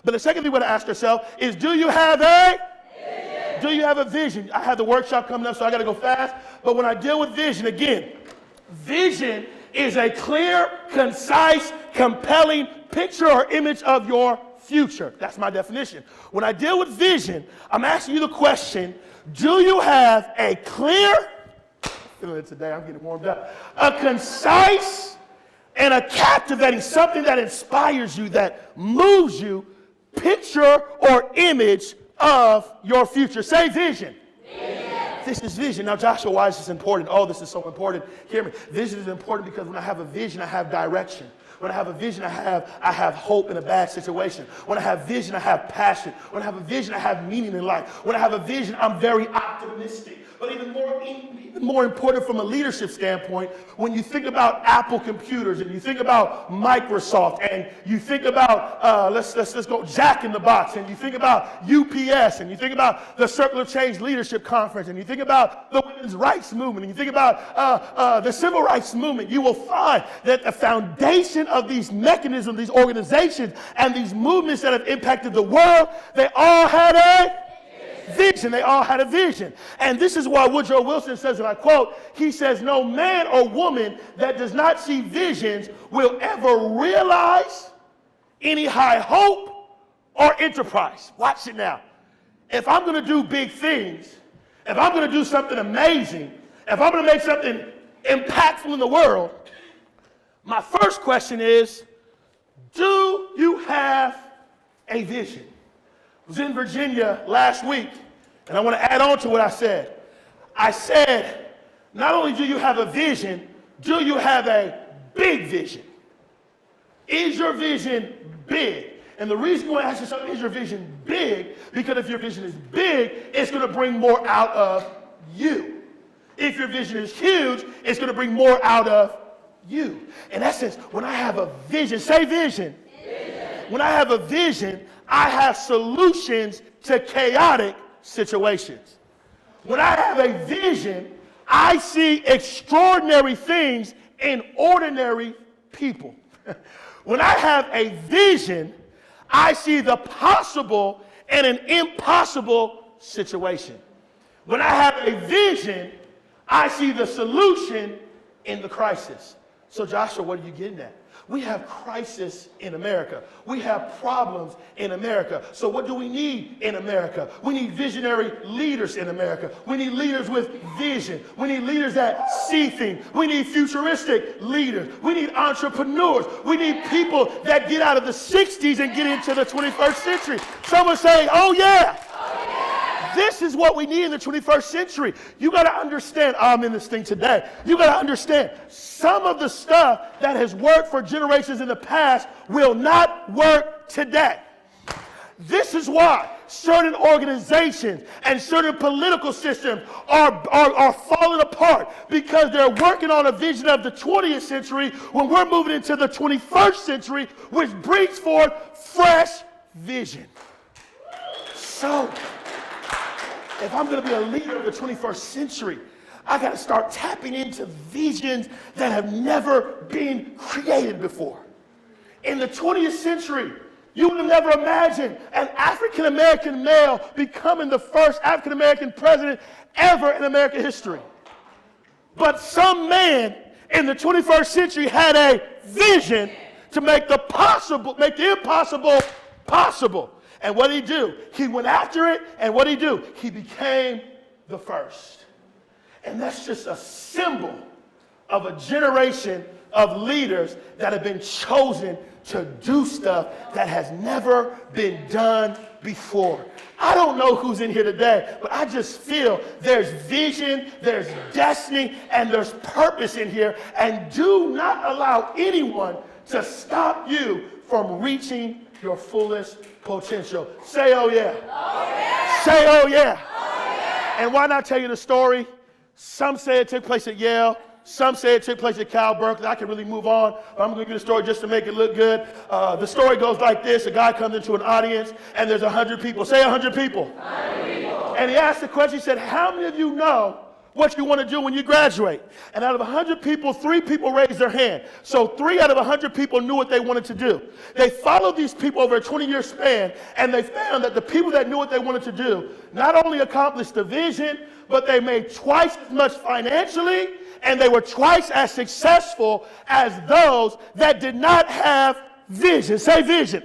But the second thing we want to ask ourselves is, do you have a vision? Do you have a vision? I have the workshop coming up, so I got to go fast. But when I deal with vision, again, vision is a clear, concise, compelling picture or image of your future. That's my definition. When I deal with vision, I'm asking you the question, do you have a clear, I'm feeling it today, I'm getting warmed up, a concise and a captivating, something that inspires you, that moves you, picture or image of your future? Say vision. This is vision. Now, Joshua, why is this important? Oh, this is so important. Hear me. Vision is important because when I have a vision, I have direction. When I have a vision, I have hope in a bad situation. When I have vision, I have passion. When I have a vision, I have meaning in life. When I have a vision, I'm very optimistic. But even more important from a leadership standpoint, when you think about Apple computers and you think about Microsoft and you think about, let's go Jack in the Box, and you think about UPS and you think about the Circle of Change Leadership Conference and you think about the women's rights movement and you think about the civil rights movement, you will find that the foundation of these mechanisms, these organizations, and these movements that have impacted the world, they all had a vision. They all had a vision. And this is why Woodrow Wilson says, and I quote, he says, no man or woman that does not see visions will ever realize any high hope or enterprise. Watch it now. If I'm going to do big things, if I'm going to do something amazing, if I'm going to make something impactful in the world, my first question is, do you have a vision? I was in Virginia last week, and I want to add on to what I said. I said, not only do you have a vision, do you have a big vision? Is your vision big? And the reason why I ask you something, is your vision big? Because if your vision is big, it's going to bring more out of you. If your vision is huge, it's going to bring more out of you. In essence, when I have a vision, say vision. When I have a vision, I have solutions to chaotic situations. When I have a vision, I see extraordinary things in ordinary people. When I have a vision, I see the possible in an impossible situation. When I have a vision, I see the solution in the crisis. So Joshua, what are you getting at? We have crisis in America. We have problems in America. So what do we need in America? We need visionary leaders in America. We need leaders with vision. We need leaders that see things. We need futuristic leaders. We need entrepreneurs. We need people that get out of the 60s and get into the 21st century. Someone say, oh yeah. This is what we need in the 21st century. You got to understand, I'm in this thing today. You got to understand, some of the stuff that has worked for generations in the past will not work today. This is why certain organizations and certain political systems are falling apart, because they're working on a vision of the 20th century when we're moving into the 21st century, which brings forth fresh vision. So, if I'm going to be a leader of the 21st century, I got to start tapping into visions that have never been created before. In the 20th century, you would have never imagined an African-American male becoming the first African-American president ever in American history. But some man in the 21st century had a vision to make the impossible possible. And what did he do? He went after it, and what did he do? He became the first. And that's just a symbol of a generation of leaders that have been chosen to do stuff that has never been done before. I don't know who's in here today, but I just feel there's vision, there's destiny, and there's purpose in here. And do not allow anyone to stop you from reaching your fullest potential. Say, oh yeah. Oh yeah. Say, oh yeah. Oh yeah. And why not tell you the story? Some say it took place at Yale. Some say it took place at Cal Berkeley. I can really move on, but I'm going to give you the story just to make it look good. The story goes like this. A guy comes into an audience, and there's 100 people. Say 100 people. 100 people. And he asked the question, he said, how many of you know what you want to do when you graduate. And out of 100 people, 3 people raised their hand. So 3 out of 100 people knew what they wanted to do. They followed these people over a 20-year span, and they found that the people that knew what they wanted to do not only accomplished the vision, but they made twice as much financially, and they were twice as successful as those that did not have vision. Say vision.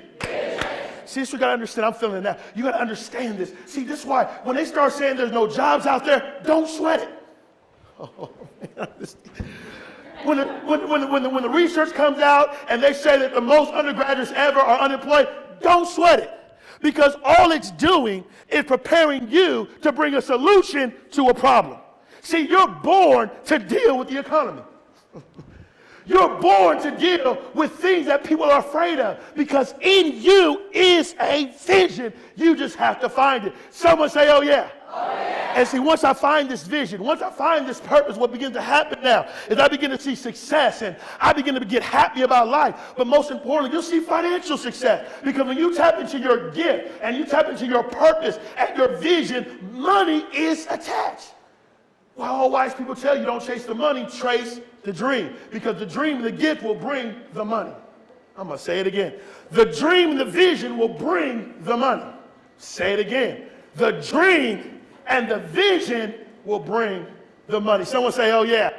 See, this you got to understand. I'm feeling it now. You got to understand this. See, this is why when they start saying there's no jobs out there, don't sweat it. Oh, man. When the research comes out and they say that the most undergraduates ever are unemployed, don't sweat it. Because all it's doing is preparing you to bring a solution to a problem. See, you're born to deal with the economy. You're born to deal with things that people are afraid of, because in you is a vision. You just have to find it. Someone say, oh yeah. Oh, yeah. And see, once I find this vision, once I find this purpose, what begins to happen now is I begin to see success, and I begin to get happy about life. But most importantly, you'll see financial success, because when you tap into your gift and you tap into your purpose and your vision, money is attached. Well, all wise people tell you, don't chase the money, chase the dream. Because the dream and the gift will bring the money. I'm going to say it again. The dream and the vision will bring the money. Say it again. The dream and the vision will bring the money. Someone say, oh yeah.